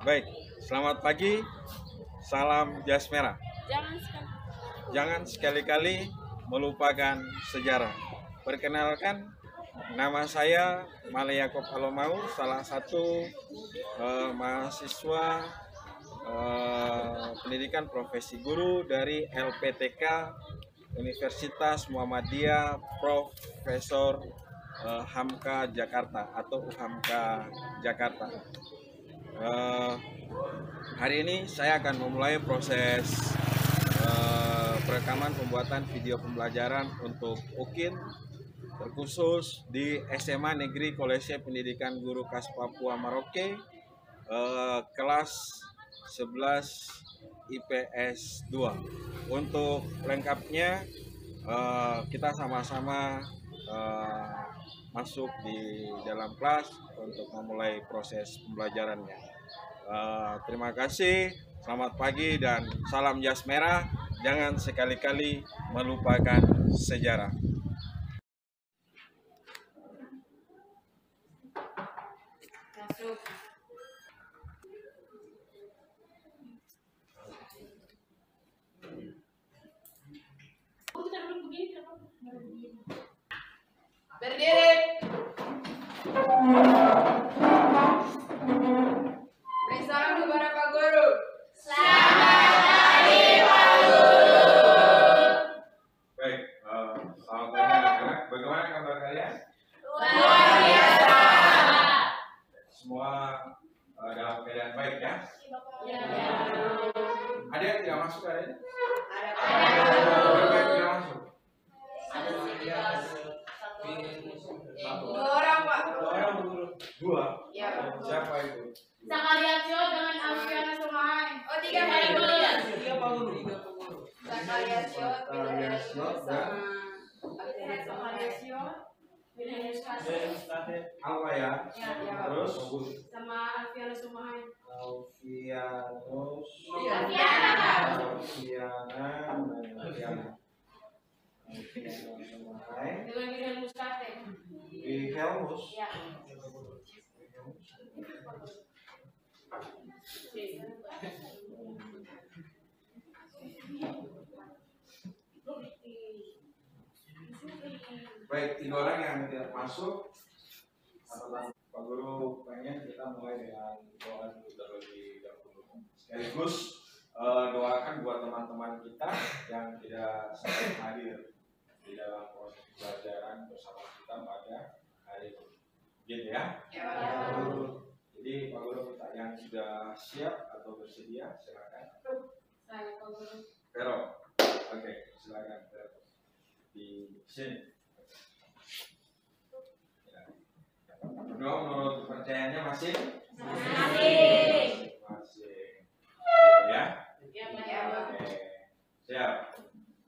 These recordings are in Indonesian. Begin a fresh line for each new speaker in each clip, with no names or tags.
Baik, selamat pagi. Salam jas merah. Jangan sekali-kali melupakan sejarah. Perkenalkan, nama saya Male Yakob Alomau, salah satu mahasiswa pendidikan profesi guru dari LPTK Universitas Muhammadiyah Profesor Hamka Jakarta atau Hamka Jakarta. Hari ini saya akan memulai proses perekaman pembuatan video pembelajaran untuk UKIN terkhusus di SMA Negeri Kolese Pendidikan Guru Khas Papua Maroke kelas 11 IPS 2. Untuk lengkapnya kita sama-sama masuk di dalam kelas untuk memulai proses pembelajarannya. Terima kasih, selamat pagi dan salam jas merah. Jangan sekali-kali melupakan sejarah.
Masuk. Berdiri. Beri salam kepada Pak Guru.
Selamat pagi Pak Guru.
Baik, selamat pagi anak-anak. Bagaimana kabar kalian?
Luar biasa.
Semua dalam keadaan baik ya?
Ya.
Ada yang tidak masuk hari ini?
Ada.
Berapa yang tidak masuk?
Dua orang, Pak.
Dua.
Ya.
Siapa itu?
Sakariatio dengan Alfiana Sumahan.
Oh, tiga Pak Guru. Sakariatio,
Sakariatio,
sama
Sakariatio dengan
Apa ya?
Ya.
Terus?
sama Alfiana Sumahan.
Alfianus.
Alfiana. Dengan Wilhelm Mustate.
Wilhelmus.
Ya.
Baik, tiga orang yang tidak masuk. Pak Guru pengen kita mulai dengan doa dulu terlebih dahulu. Sekaligus doakan buat teman-teman kita yang tidak sempat hadir di dalam proses pelajaran bersama kita pada hari ini. Gitu ya.
Ya, Pak.
Jadi Pak Guru minta yang sudah siap atau bersedia, silakan.
Saya Pak Guru.
Vero, oke, silakan Vero. Di sini. Berdoa menurut kepercayaannya masih? Masih. Ya?
Ya,
Ya,
Oke. Siap.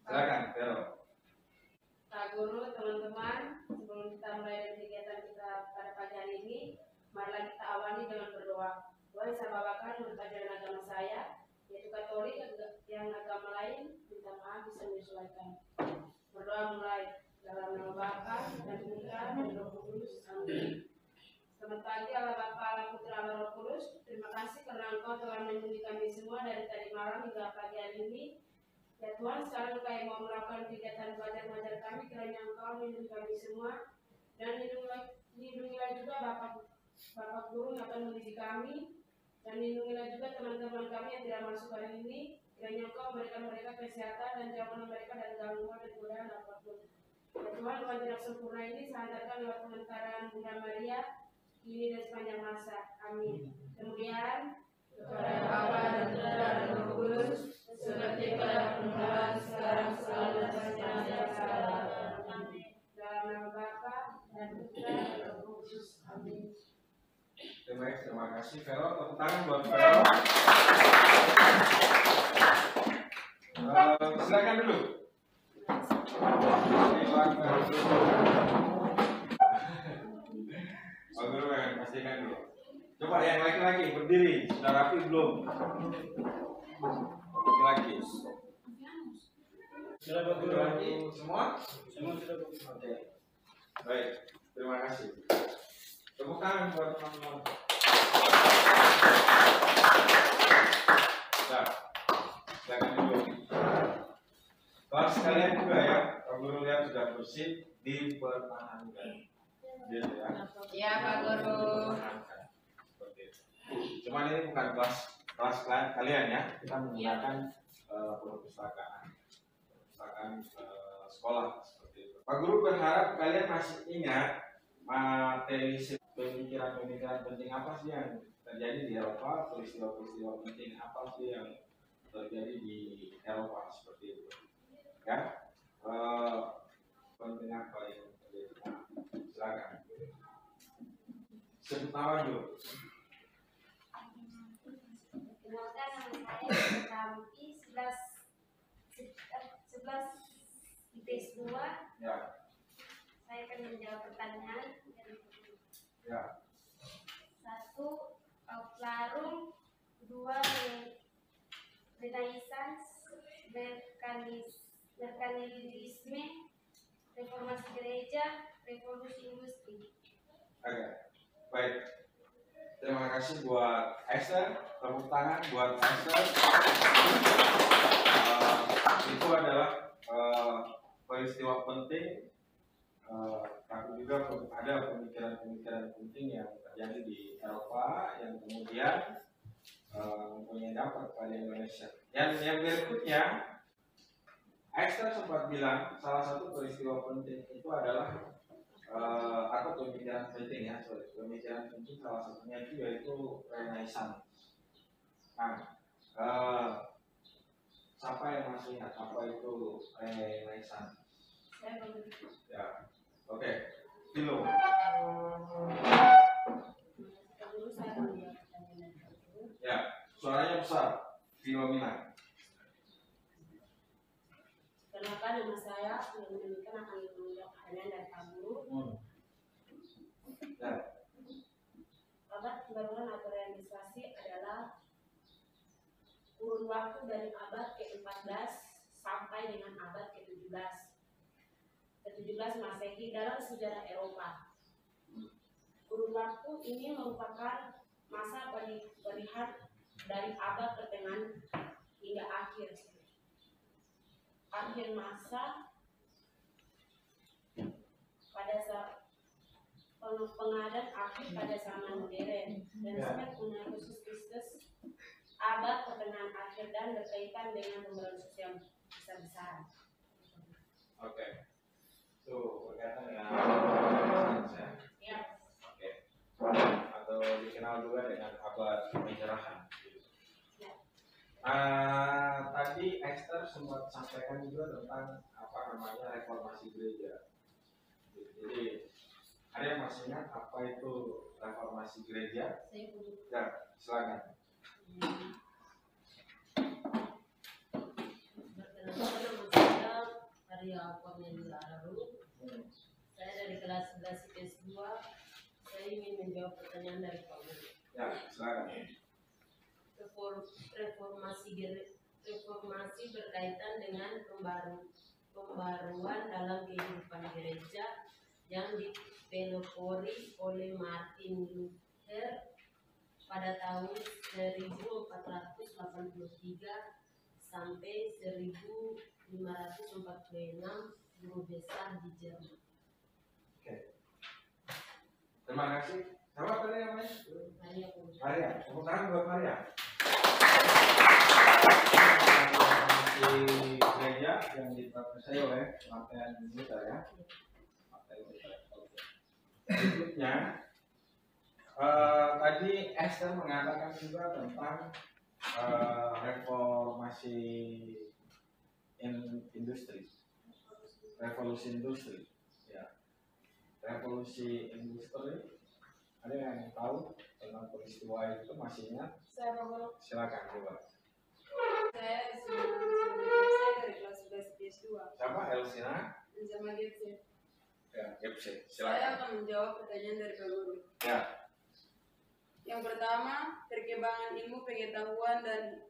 Silakan, Vero.
Pak Guru, teman-teman, sebelum kita mulai dari kegiatan kita pada pagi hari ini, marilah kita awali dengan berdoa. Doa yang saya bawakan menurut ajaran agama saya, yaitu Katolik yang agama lain, minta maaf bisa menyesuaikan. Berdoa mulai dalam nama Bapa dan Putra dan Roh Kudus. Amin. Selamat pagi Allah Bapa, Allah Putra, Allah Roh Kudus. Terima kasih karena Engkau telah melindungi kami semua dari tadi malam hingga pagi hari ini. Ya Tuhan, sekarang kami mau melakukan kegiatan belajar mengajar kami, kiranya Engkau melindungi kami semua dan lindungilah juga Bapak Guru yang akan mendidik kami, dan lindungilah juga teman-teman kami yang tidak masuk hari ini, kiranya Engkau memberikan mereka kesehatan dan jauhkan mereka dari gangguan dan godaan apapun. Ya Tuhan, Tuhan tidak sempurna ini saya hantarkan lewat pengantaran Bunda Maria ini dan sepanjang masa. Amin. Kemudian
kepada Bapa dan Putra dan Roh Kudus, seperti pada permulaan, sekarang, selalu, dan senantiasa.
dalam nama Bapa dan Putra dan Roh Kudus. Amin.
Terima kasih Vero. Tepuk tangan buat Vero. Silakan dulu. Pak Guru pengen pastikan dulu. Coba yang laki-laki berdiri. Sudah rapi belum? Laki-laki.
Sudah Pak Guru.
Semua?
Semua sudah Pak Guru.
Oke. Baik, terima kasih. Tepuk tangan buat teman-teman. Nah, silakan dulu. Kelas kalian juga ya, Pak Guru lihat sudah bersih, dipertahankan. Gitu ya.
Ya, Pak Guru.
Dipertahankan. Seperti itu. Cuman ini bukan kelas kalian ya, kita menggunakan perpustakaan sekolah seperti itu. Pak Guru berharap kalian masih ingat materi pemikiran-pemikiran penting apa sih yang terjadi di Eropa, peristiwa-peristiwa penting apa sih yang terjadi di Eropa seperti itu. Ya, penting apa yang terjadi? Silakan. Sebut nama dulu.
Kenalkan nama saya Tampi 11 IPS 2.
Ya.
Saya akan menjawab pertanyaan.
Ya.
1. Larung. 2. Renaissance. Merkantilisme. Reformasi gereja. Revolusi industri.
Oke. Baik. Terima kasih buat Esther. Tepuk tangan buat Esther. Itu adalah peristiwa penting, tapi juga ada pemikiran-pemikiran penting yang terjadi di Eropa yang kemudian mempunyai dampak pada Indonesia. Yang berikutnya, Esther sempat bilang salah satu peristiwa penting itu adalah atau pemikiran penting ya, pemikiran penting salah satunya itu yaitu Renaissance. Nah, siapa yang masih ingat apa itu Renaissance? Ya, oke. Dulu. Ya, suaranya besar. Filomena.
Kenalkan nama saya, yang akan menjawab pertanyaan dari Pak Guru.
Ya.
Abad pembaruan atau realisasi adalah kurun waktu dari abad ke-14 sampai dengan abad ke-17 Masehi dalam sejarah Eropa. Kurun waktu ini merupakan masa peralihan dari abad pertengahan hingga akhir masa pada saat pengadaan akhir pada zaman modern dan sampai mengenai khusus Kristus abad pertengahan akhir dan berkaitan dengan pembaruan sosial besar-besaran.
Oke. Itu berkaitan dengan Renaissance ya.
Ya.
Oke. Atau dikenal juga dengan abad pencerahan. Tadi Esther sempat sampaikan juga tentang apa namanya reformasi gereja. Jadi ada yang masih ingat apa itu reformasi gereja? Ya, silakan.
Perkenalkan nama saya Arya Cornelia Araru. Saya dari kelas 11 IPS 2. Saya ingin menjawab pertanyaan dari Pak Guru.
Ya, silakan.
Reformasi berkaitan dengan pembaruan dalam kehidupan gereja yang dipelopori oleh Martin Luther pada tahun 1483 sampai 1546 guru besar di Jerman.
Oke. Terima kasih. Siapa tadi namanya? Maria. Tepuk tangan buat Maria. Reformasi gereja yang diprakarsai oleh Martin Luther ya. Berikutnya, tadi Esther mengatakan juga tentang reformasi industri, revolusi industri, ya. Revolusi industri. Ada yang tahu tentang peristiwa itu masih ingat?
Saya Pak Guru.
Silakan coba.
Saya dari kelas 11 IPS 2.
Siapa? Elsina?
Sama Gipsy.
Ya, Gipsy.
Saya
Silakan.
akan menjawab pertanyaan dari Pak Guru.
Ya.
Yang pertama, perkembangan ilmu pengetahuan dan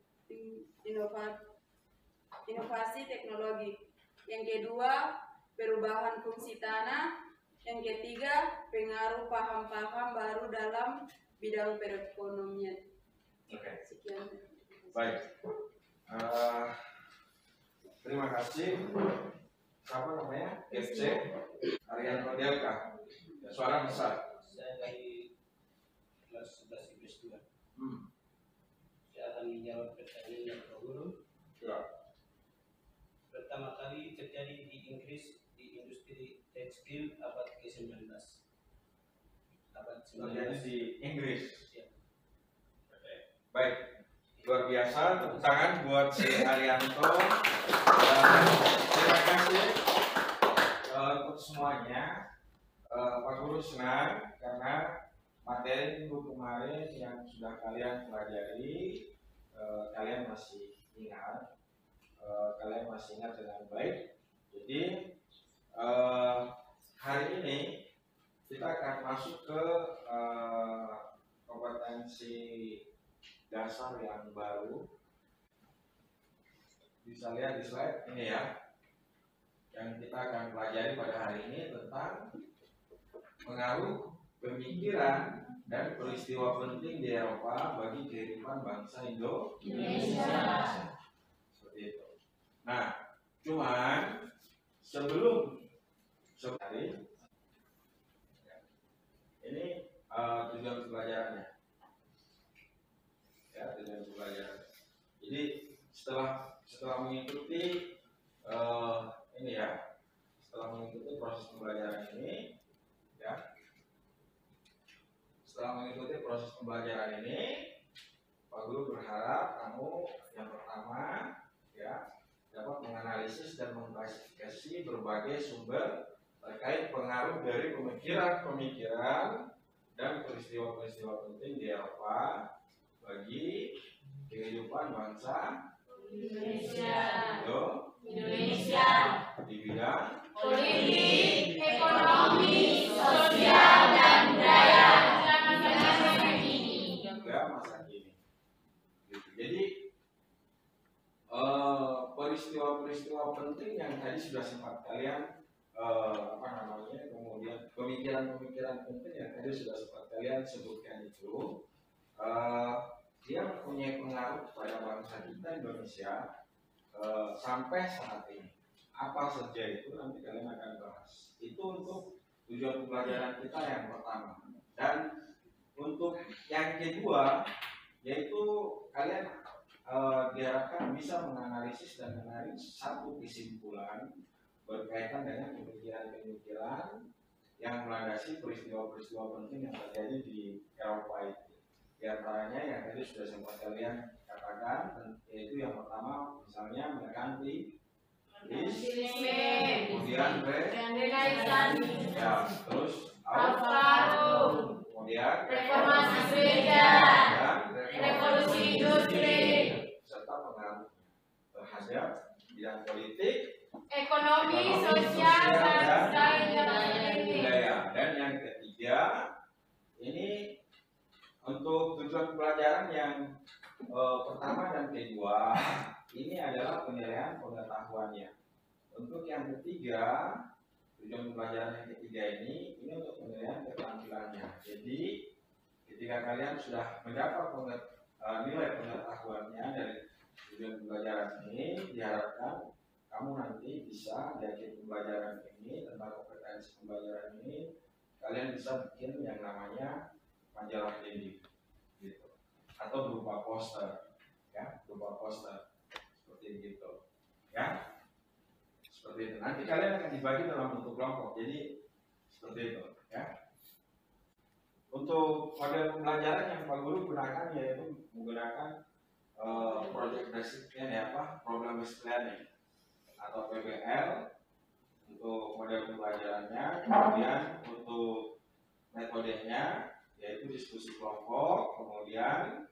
inovasi teknologi. Yang kedua, perubahan fungsi tanah. Yang ketiga, pengaruh paham-paham baru dalam bidang perekonomian.
Oke.
Sekian.
Baik. Terima kasih. Siapa namanya? FC Arianto Delka. Ya, suara besar.
Saya dari kelas 11 IPS 2. Saya akan menjawab pertanyaan yang Pak Guru.
Ya.
Pertama kali terjadi di Inggris di industri tekstil abad ke-19. Abad
Terjadi
19.
di Inggris.
Ya.
Baik. Luar biasa. Tepuk tangan buat si Arianto. Dan terima kasih untuk semuanya. Pak Guru senang karena materi minggu kemarin yang sudah kalian pelajari, kalian masih ingat, dengan baik. Jadi hari ini kita akan masuk ke kompetensi dasar yang baru. Bisa lihat di slide ini ya, yang kita akan pelajari pada hari ini tentang pengaruh pemikiran dan peristiwa penting di Eropa bagi kehidupan bangsa Indonesia. Seperti itu. Nah, cuman sebelum hari ini tujuan pelajarannya. Ya, tujuan pelajaran. Jadi setelah mengikuti ini ya, setelah mengikuti proses pembelajaran ini, ya, setelah mengikuti proses pembelajaran ini, Pak Guru berharap kamu yang pertama ya dapat menganalisis dan mengklasifikasi berbagai sumber terkait pengaruh dari pemikiran dan peristiwa-peristiwa penting di Eropa bagi kehidupan bangsa
Indonesia
di bidang
politik, ekonomi, sosial, dan budaya masa kini.
masa kini. Gitu. Jadi peristiwa-peristiwa penting yang tadi sudah sempat kalian kemudian pemikiran-pemikiran penting yang tadi sudah sempat kalian sebutkan itu, dia mempunyai pengaruh kepada bangsa kita Indonesia sampai saat ini. Apa saja itu nanti kalian akan bahas. Itu untuk tujuan pembelajaran kita yang pertama. Dan untuk yang kedua, yaitu kalian diharapkan bisa menganalisis dan menarik satu kesimpulan berkaitan dengan pemikiran-pemikiran yang melandasi peristiwa-peristiwa penting yang terjadi di Eropa itu. Di antaranya yang tadi sudah sempat kalian katakan, yaitu yang pertama misalnya merkantilisme, kemudian ya, terus kemudian
reformasi gereja,
dan
revolusi industri,
serta pengaruh terhadap bidang politik,
ekonomi, sosial, dan
budaya. Dan yang ketiga, ini untuk tujuan pelajaran yang pertama dan kedua, ini adalah penilaian pengetahuannya. Untuk yang ketiga, tujuan pelajaran yang ketiga ini untuk penilaian keterampilannya. Jadi ketika kalian sudah mendapat nilai pengetahuannya dari tujuan pembelajaran ini, diharapkan kamu nanti bisa dari pembelajaran ini tentang kompetensi pembelajaran ini, kalian bisa bikin yang namanya majalah dinding, gitu, atau berupa poster, ya, berupa poster seperti itu, ya. Seperti itu. Nanti kalian akan dibagi dalam bentuk kelompok. Jadi seperti itu, ya. Untuk model pembelajaran yang Pak Guru gunakan yaitu menggunakan project based problem based planning atau PBL untuk model pembelajarannya. Kemudian untuk metodenya yaitu diskusi kelompok. Kemudian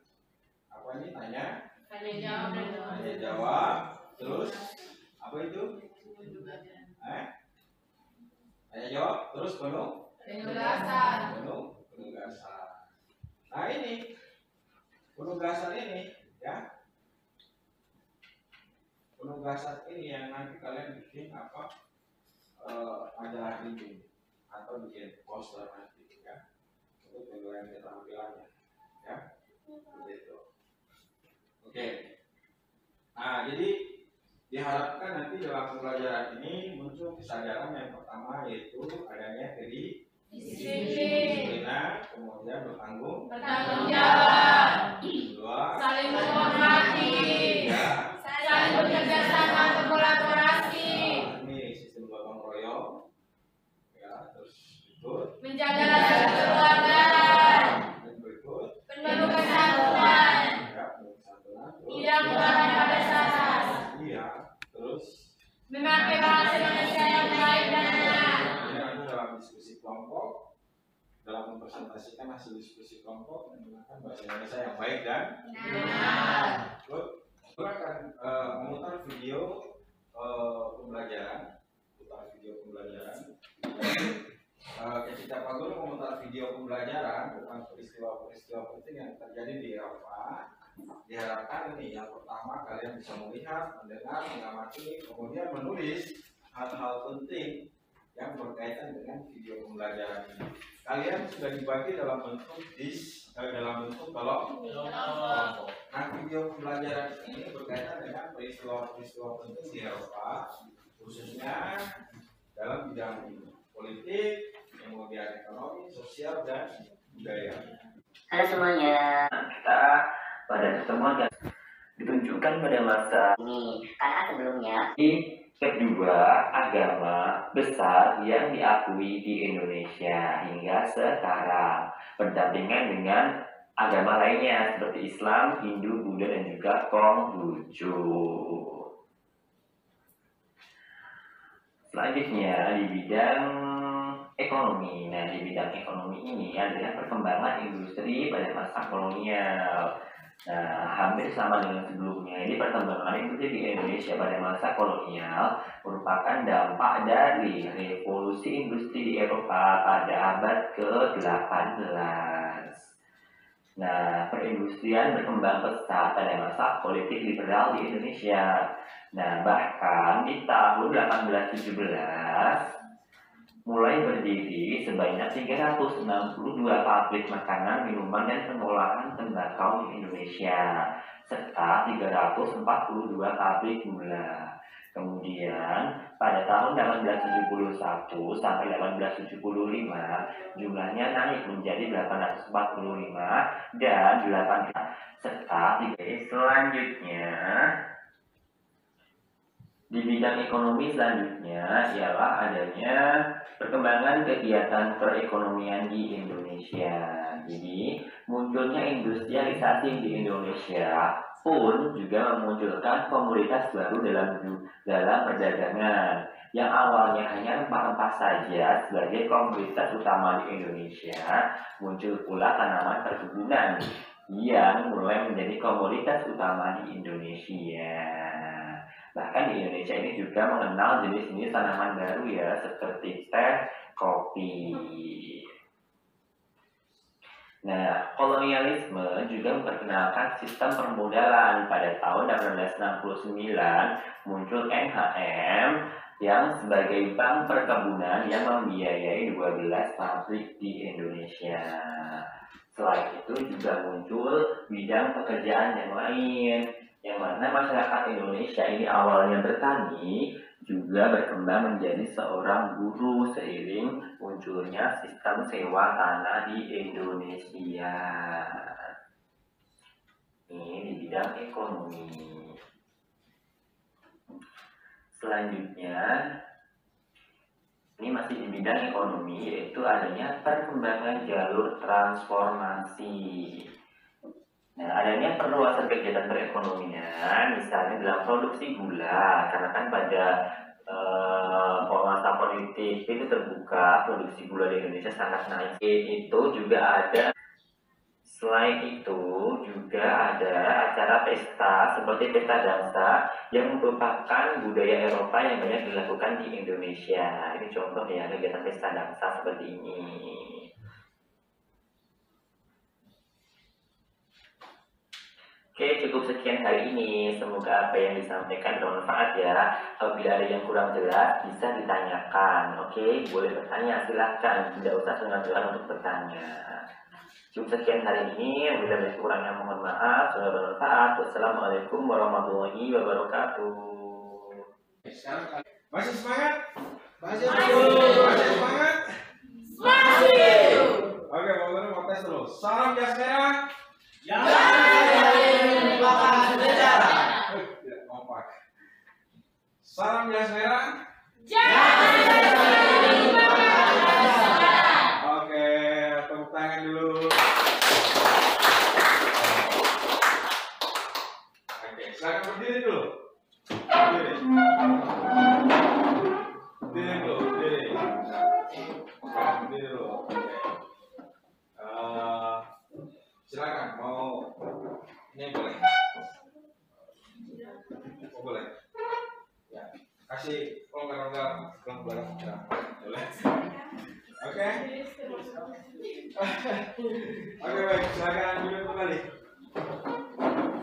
apa ini tanya jawab. Terus apa itu? Tanya jawab, terus penugasan. Nah ini penugasan ini, ya, penugasan ini yang nanti kalian bikin majalah dinding atau bikin poster nanti, ya, untuk penilaian keterampilannya. Ya, begitu. Oke. Nah, jadi diharapkan nanti dalam pembelajaran ini muncul kesadaran yang pertama yaitu adanya kedisiplinan, kemudian bertanggung
jawab,
kedua
saling menghormati, saling bekerja sama atau kolaborasi,
ini sistem gotong royong, ya, terus berikut
menjaga rasa kekeluargaan,
dan berikut
penuh kesatuan,
ya, persatuan,
tidak menggunakan pada saras,
iya, terus
memakai bahasa Indonesia yang baik dan benar.
ini nanti dalam diskusi kelompok, dalam mempresentasikan hasil diskusi kelompok menggunakan bahasa Indonesia yang baik dan
benar.
Kita akan memutar video pembelajaran, ketika Pak Guru memutar video pembelajaran tentang peristiwa-peristiwa penting yang terjadi di Eropa, diharapkan ini yang pertama kalian bisa melihat, mendengar, mengamati, kemudian menulis hal-hal penting yang berkaitan dengan video pembelajaran ini. Kalian sudah dibagi dalam bentuk kelompok. Nah, video pembelajaran ini berkaitan dengan peristiwa-peristiwa penting di Eropa, khususnya dalam bidang politik, kemudian ekonomi, sosial, dan budaya.
Halo semuanya, kita pada pertemuan yang ditunjukkan pada masa ini karena sebelumnya kedua agama besar yang diakui di Indonesia hingga sekarang berdampingan dengan agama lainnya seperti Islam, Hindu, Buddha, dan juga Konghucu. Selanjutnya di bidang ekonomi. Nah, di bidang ekonomi ini adalah perkembangan industri pada masa kolonial. Nah, hampir sama dengan sebelumnya. Ini perkembangan industri di Indonesia pada masa kolonial merupakan dampak dari revolusi industri di Eropa pada abad ke-18. Nah, perindustrian berkembang pesat pada masa politik liberal di Indonesia. Nah, bahkan di tahun 1817 mulai berdiri sebanyak 362 pabrik makanan, minuman, dan pengolahan tembakau di Indonesia, serta 342 pabrik gula. Kemudian, pada tahun 1871 sampai 1875, jumlahnya naik menjadi 845 dan 8, serta selanjutnya. Di bidang ekonomi selanjutnya ialah adanya perkembangan kegiatan perekonomian di Indonesia. Jadi, munculnya industrialisasi di Indonesia pun juga memunculkan komoditas baru dalam perdagangan yang awalnya hanya rempah-rempah saja sebagai komoditas utama di Indonesia. Muncul pula tanaman perkebunan yang mulai menjadi komoditas utama di Indonesia. Bahkan di Indonesia ini juga mengenal jenis-jenis tanaman baru ya, seperti teh, kopi. Nah, kolonialisme juga memperkenalkan sistem permodalan. Pada tahun 1869 muncul NHM yang sebagai bank perkebunan yang membiayai 12 pabrik di Indonesia. Selain itu juga muncul bidang pekerjaan yang lain, yang mana masyarakat Indonesia ini awalnya bertani juga berkembang menjadi seorang buruh seiring munculnya sistem sewa tanah di Indonesia. Ini di bidang ekonomi. Selanjutnya, ini masih di bidang ekonomi, yaitu adanya perkembangan jalur transformasi. Nah, adanya perluasan kegiatan perekonomian, misalnya dalam produksi gula, karena kan pada masa politik itu terbuka, produksi gula di Indonesia sangat naik. Itu juga ada. Selain itu juga ada acara pesta seperti pesta dansa yang merupakan budaya Eropa yang banyak dilakukan di Indonesia. Ini contoh ya kegiatan pesta dansa seperti ini. Oke, cukup sekian hari ini. Semoga apa yang disampaikan bermanfaat ya. Apabila ada yang kurang jelas, bisa ditanyakan. Oke, boleh bertanya, silahkan. Tidak usah sungkan-sungkan untuk bertanya. Cukup sekian hari ini, bila ada kurangnya mohon maaf. Semoga bermanfaat. Wassalamualaikum warahmatullahi wabarakatuh.
Sekarang masih semangat?
Masih.
Semangat?
Masih.
Oke, Pak Guru mau tes dulu. Salam jas merah. Tidak kompak. Salam jas merah. Oke, tepuk tangan dulu. Oke, silakan berdiri dulu. Berdiri. Berdiri dulu, berdiri. Berdiri dulu. Oke. Silakan mau ini boleh. Oh, boleh. Ya, kasih longgar-longgar belakang ya. Boleh. Oke. Oke, baik, silakan duduk kembali.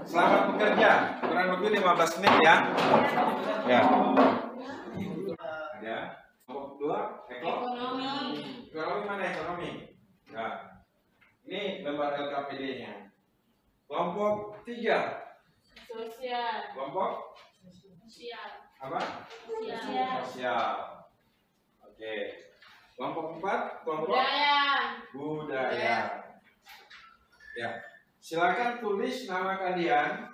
Selamat bekerja. Kurang lebih 15 menit ya. Ya. Ya. Kelompok 2, ekonomi. Ekonomi mana ekonomi? Nah. Ini lembar LKPD-nya. Kelompok 3.
Sosial.
Kelompok
Sosial.
apa?
Sosial.
Sosial. Oke. Kelompok 4, kelompok budaya. Ya. Silakan tulis nama kalian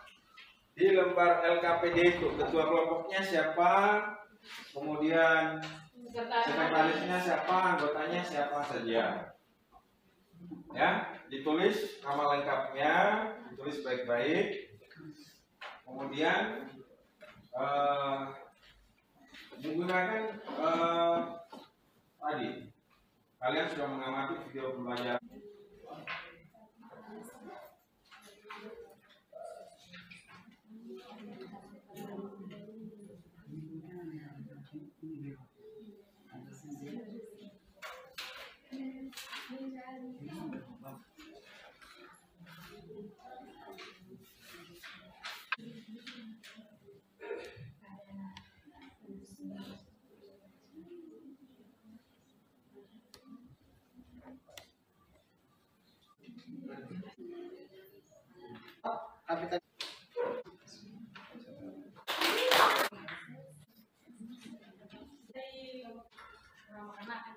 di lembar LKPD itu. Ketua kelompoknya siapa? Kemudian sekretarisnya siapa? Anggotanya siapa saja. Ya, ditulis nama lengkapnya, ditulis baik-baik. Kemudian menggunakan tadi kalian sudah mengamati video pembelajaran.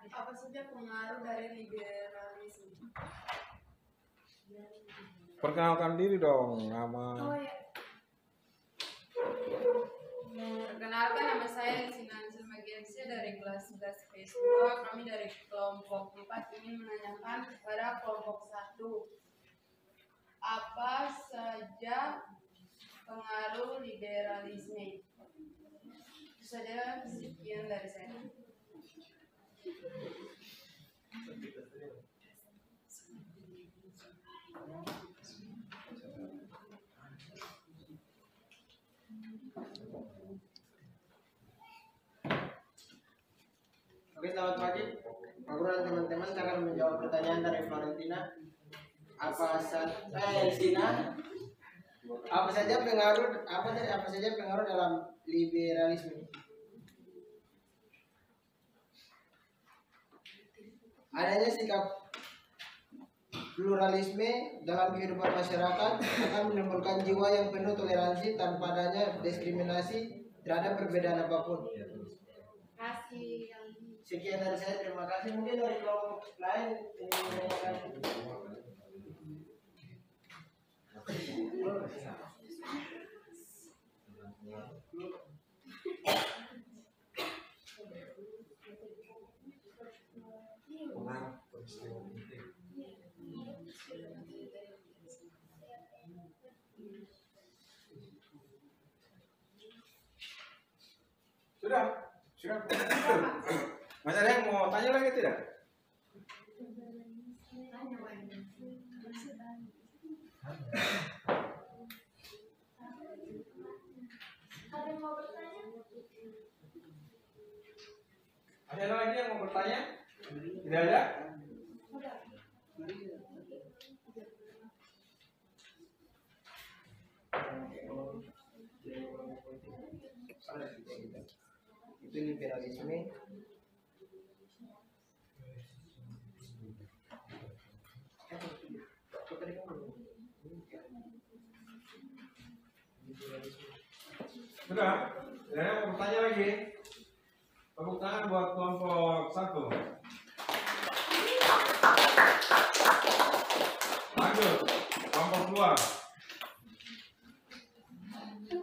Apa saja pengaruh dari liberalisme?
Perkenalkan diri dong, nama.
Ya. Perkenalkan, nama saya Lisina Magensia dari kelas 11 PS2. Kami dari kelompok 4 ingin menanyakan kepada kelompok 1. Apa saja pengaruh liberalisme? Itu saja, sekian dari saya.
Oke, selamat pagi. Pak Guru dan teman-teman, saya akan menjawab pertanyaan dari Florentina. Apa saja pengaruh dalam liberalisme? Adanya sikap pluralisme dalam kehidupan masyarakat akan menimbulkan jiwa yang penuh toleransi tanpa adanya diskriminasi terhadap perbedaan apapun. Sekian dari saya, terima kasih. Mungkin dari kelompok lain ingin menanyakan.
Sudah. Masih ada yang mau tanya lagi tidak? Ada lagi yang mau bertanya? Tidak ada?
Itu liberalisme.
Sudah? Ada yang mau bertanya lagi? Tepuk tangan buat kelompok 1. Lanjut, kelompok 2.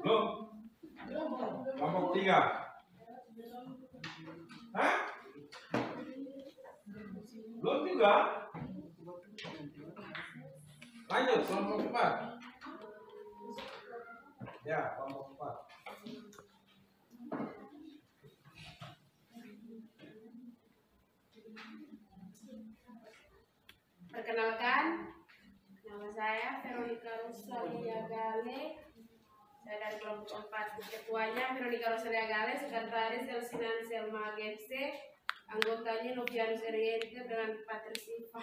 Belum? Kelompok 3. Hah? Belum juga? Lanjut, kelompok 4. Ya, kelompok 4.
Perkenalkan, nama saya Veronica Rosalia Gale. Saya dari kelompok 4. Ketuanya Veronica Rosalia Gale, sekretaris Elsinan Selma GFC, anggotanya Novianus Eriente dengan Patrisiva.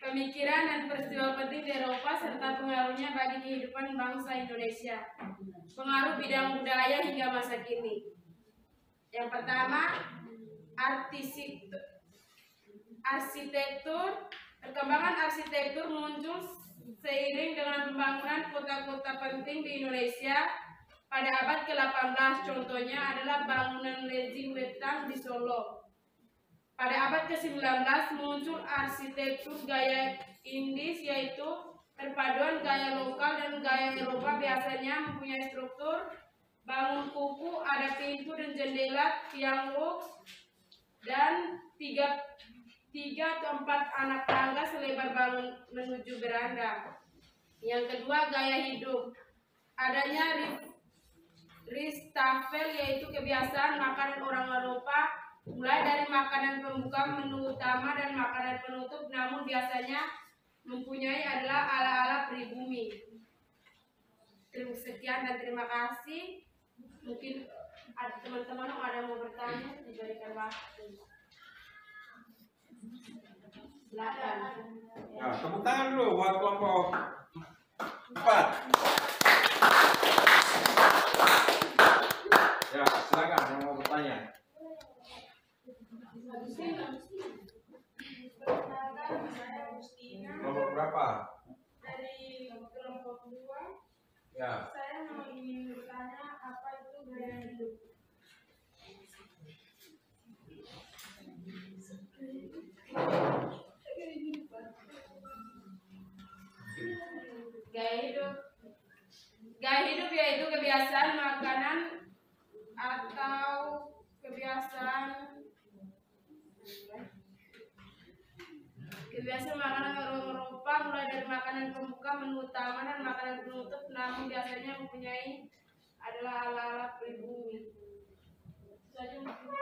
Pemikiran dan peristiwa penting di Eropa serta pengaruhnya bagi kehidupan bangsa Indonesia. Pengaruh bidang budaya hingga masa kini. Yang pertama, arsitektur. Perkembangan arsitektur muncul seiring dengan pembangunan kota-kota penting di Indonesia pada abad ke-18. Contohnya adalah bangunan Legi Wetang di Solo. Pada abad ke-19 muncul arsitektur gaya Indis, yaitu perpaduan gaya lokal dan gaya Eropa. Biasanya mempunyai struktur bangun kuku, ada pintu dan jendela, tiang lux, dan 3 atau 4 anak tangga selebar bangun menuju beranda. Yang kedua, gaya hidup. Adanya Richtafel, yaitu kebiasaan makanan orang Eropa, mulai dari makanan pembuka, menu utama, dan makanan penutup, namun biasanya mempunyai adalah ala-ala pribumi. Sekian dan terima kasih. Mungkin ada teman-teman yang ada mau bertanya, diberikan waktu. Silakan.
Ya, tepuk tangan dulu buat kelompok 4. Ya, silakan yang mau bertanya. Kelompok berapa?
Dari kelompok 2.
Ya.
Saya mau ingin bertanya apa itu gaya hidup. Gaya hidup yaitu kebiasaan makanan atau kebiasaan makanan orang Eropa, mulai dari makanan pembuka, menu utama, dan makanan penutup, namun biasanya mempunyai adalah ala-ala pribumi. Saja mungkin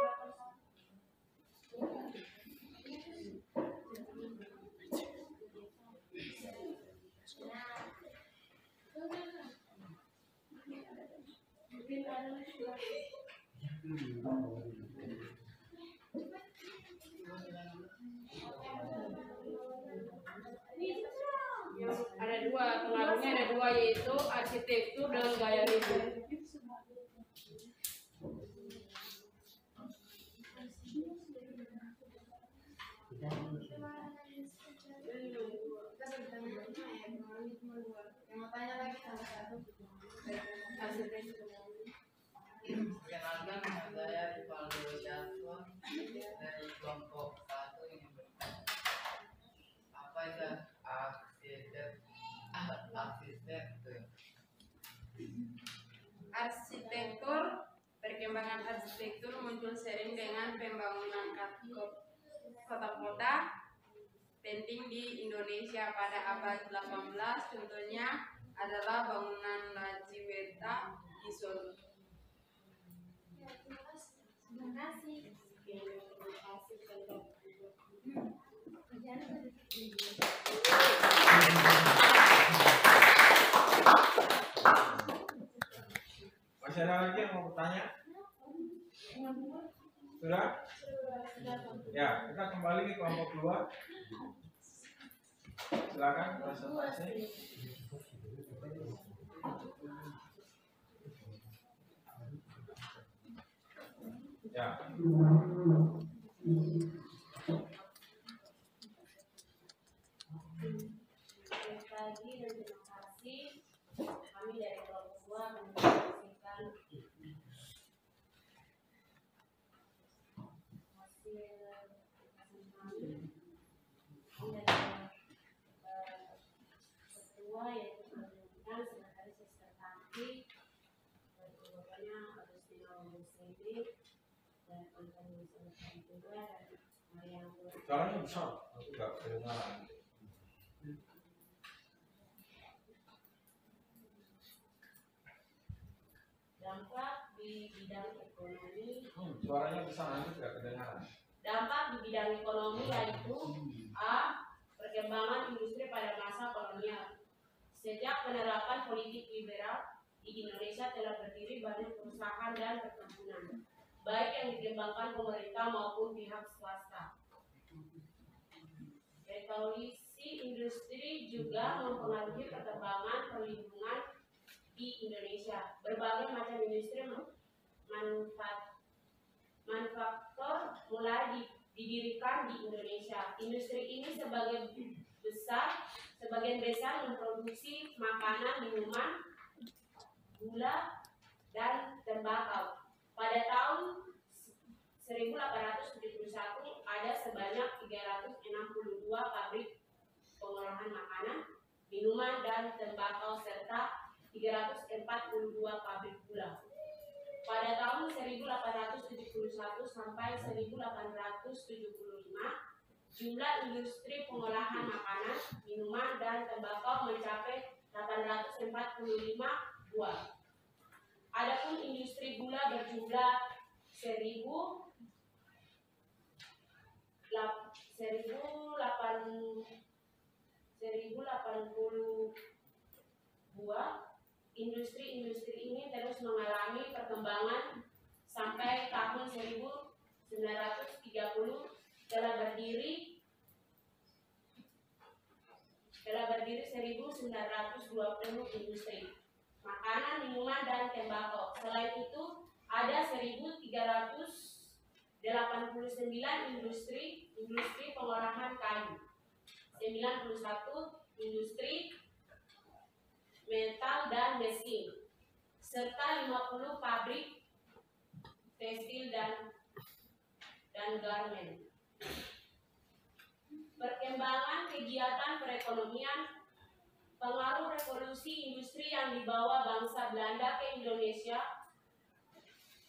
ada dua, pengaruhnya ada dua, yaitu arsitektur dan gaya hidup.
Perkenalkan, saya Rivaldo Jatwa dari kelompok 1 yang bertanya, apa itu
Arsitektur. Perkembangan arsitektur muncul sering dengan pembangunan kota-kota penting di Indonesia pada abad 18. Contohnya adalah bangunan Legi Weta di Solo. Terima kasih.
Masih ada lagi yang mau bertanya? Sudah? Ya, kita kembali ke kelompok 2. Silakan presentasi. Ya.
lagi dan terima kasih. Kami dari kelompok 2 menyaksikan hasil kami. Ini adalah ketua yaitu pemimpinan sekretaris sekretaris ketuanya Agustina Muslimin dan Antoni Sulaiman juga dan Maria.
Suaranya besar, aku nggak kedengaran.
Dampak di bidang ekonomi.
Suaranya besar, nanti nggak kedengaran.
Dampak di bidang ekonomi yaitu A. Perkembangan industri pada masa kolonial. Sejak penerapan politik liberal di Indonesia telah berdiri banyak perusahaan dan perkebunan, baik yang dikembangkan pemerintah maupun pihak swasta. Revolusi industri juga mempengaruhi perkembangan perlindungan di Indonesia. Berbagai macam industri manufaktur mulai didirikan di Indonesia. Industri ini sebagian besar memproduksi makanan, minuman, gula, dan tembakau. Pada tahun 1871 ada sebanyak 362 pabrik pengolahan makanan, minuman, dan tembakau serta 342 pabrik gula. Pada tahun 1871 sampai 1875, jumlah industri pengolahan makanan, minuman, dan tembakau mencapai 845 buah. Adapun industri gula berjumlah 1080 buah. Industri-industri ini terus mengalami perkembangan sampai tahun 1930 telah berdiri 1920 industri makanan, minuman, dan tembakau. Selain itu ada 1389 industri pengolahan kayu, 91 industri metal dan mesin, serta 50 pabrik tekstil dan garmen. Perkembangan kegiatan perekonomian. Pengaruh revolusi industri yang dibawa bangsa Belanda ke Indonesia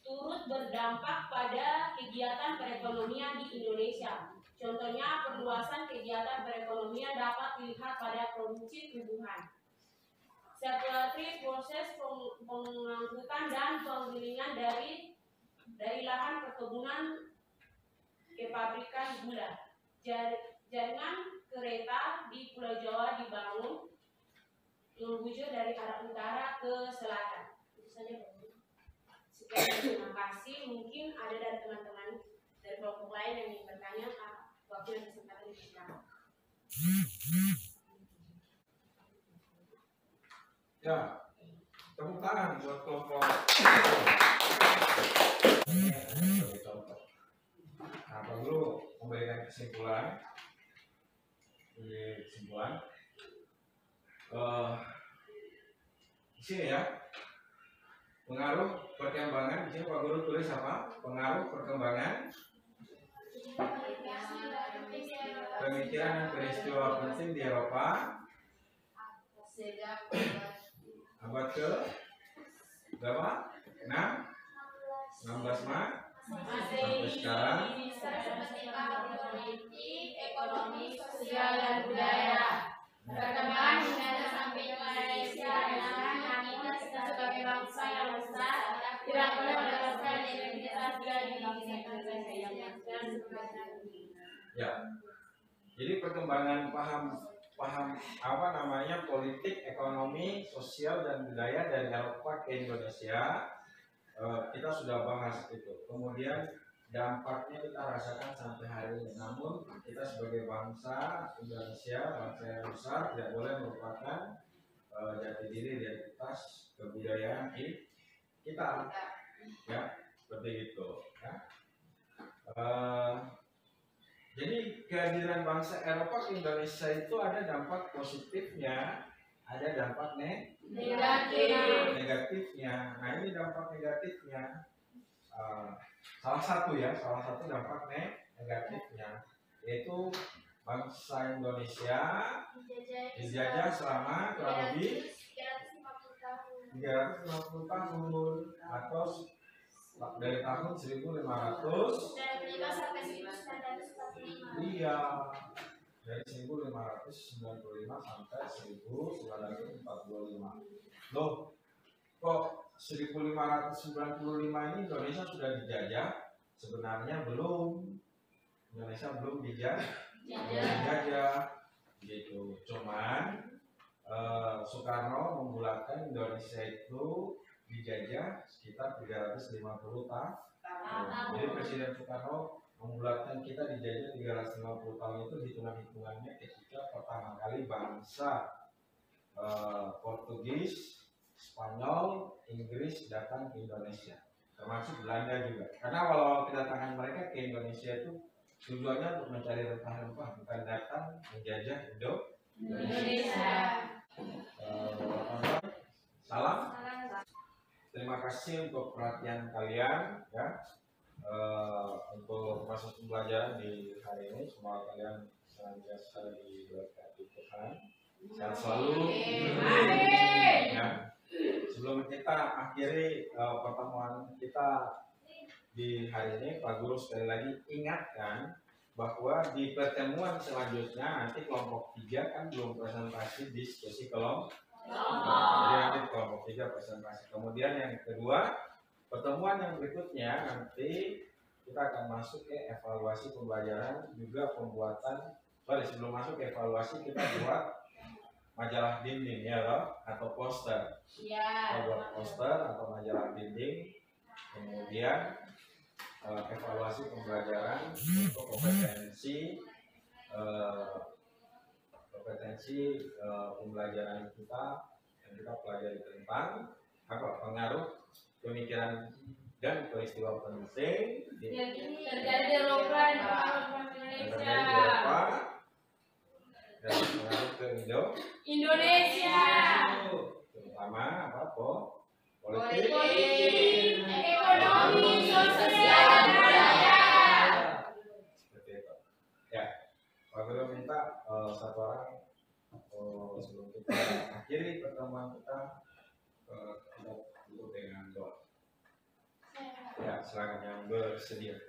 turut berdampak pada kegiatan perekonomian di Indonesia. Contohnya, perluasan kegiatan perekonomian dapat dilihat pada produksi tumbuhan, seperti proses pengangkutan dan penggilingan dari lahan perkebunan ke pabrikan gula. Jaringan kereta di Pulau Jawa dibangun membujur dari arah utara ke selatan. Itu saja. Sekian, terima kasih. Mungkin ada dari teman-teman dari kelompok lain yang ingin bertanya, waktu dan kesempatan dipersilakan.
Ya, tepuk tangan buat kelompok. Nah, Pak Guru memberikan kesimpulan. Di sini ya, pengaruh perkembangan. Di sini Pak Guru tulis apa? Pengaruh perkembangan pemikiran dan peristiwa penting di Eropa abad ke berapa? 16 sampai sekarang.
Politik, ekonomi, sosial, dan budaya. Perkembangan Indonesia sampai Malaysia dengan kita sebagai bangsa yang besar tidak boleh melepaskan identitas dan
Ya, jadi perkembangan paham apa namanya politik, ekonomi, sosial, dan budaya dari Eropa ke Indonesia, kita sudah bahas itu. Kemudian dampaknya kita rasakan sampai hari ini. Namun kita sebagai bangsa Indonesia, bangsa yang besar, tidak boleh melupakan jati diri, identitas, kebudayaan kita, ya, seperti itu. Ya. Jadi kehadiran bangsa Eropa ke Indonesia itu ada dampak positifnya, ada dampak negatifnya. Nah ini dampak negatifnya. Salah satu dampak negatifnya yaitu bangsa Indonesia dijajah selama kurang lebih 350 tahun atau dari tahun 1500
sampai 1945.
iya dari 1595 sampai 1945. Loh, kok 1595 ini Indonesia sudah dijajah? Sebenarnya belum. Indonesia belum dijajah gitu. Cuman Soekarno membulatkan Indonesia itu dijajah sekitar 350 tahun. Jadi Presiden Soekarno membulatkan kita dijajah 350 tahun itu hitungannya ketika pertama kali bangsa Portugis, Spanyol, Inggris datang ke Indonesia, termasuk Belanda juga. Karena kalau kedatangan mereka ke Indonesia itu tujuannya untuk mencari rempah-rempah, bukan datang menjajah Indonesia. Salam. Terima kasih untuk perhatian kalian ya. Untuk proses pembelajaran di hari ini, semoga kalian senantiasa diberkati Tuhan. Sehat selalu. Ya. Sebelum kita akhiri pertemuan kita di hari ini, Pak Guru sekali lagi ingatkan bahwa di pertemuan selanjutnya nanti kelompok 3 kan belum presentasi diskusi kelompok. Jadi nanti kelompok 3 presentasi. Kemudian yang kedua, pertemuan yang berikutnya nanti kita akan masuk ke evaluasi pembelajaran, juga pembuatan. Sebelum masuk ke evaluasi kita buat majalah dinding ya loh, atau poster. Kita buat poster atau majalah dinding. Kemudian evaluasi pembelajaran untuk kompetensi pembelajaran kita yang kita pelajari tentang apa pengaruh pemikiran dan peristiwa penting
yang terjadi di Eropa
dan pengaruh ke
Indonesia,
terutama apa politik,
ekonomi, sosial, dan budaya.
Seperti itu. Ya, Pak Guru minta satu orang sebelum kita akhiri pertemuan kita tutup dengan doa. Ya, silakan yang bersedia.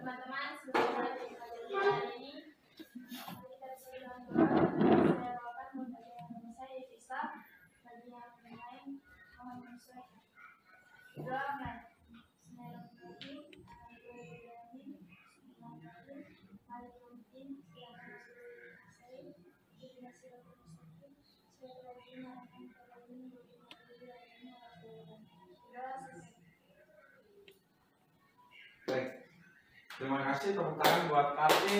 Teman-teman, sebelum pelajaran ini kita bisa bilang doa. Saya doakan membagi agama saya yaitu Islam, bagi yang lain aman menyesuaikan. Doa Bismillahirrahmanirrahim.
Baik, terima kasih, tepuk tangan buat Karti.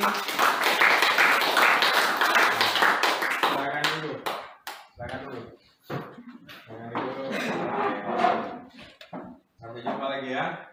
Silakan dulu. Sampai jumpa lagi ya.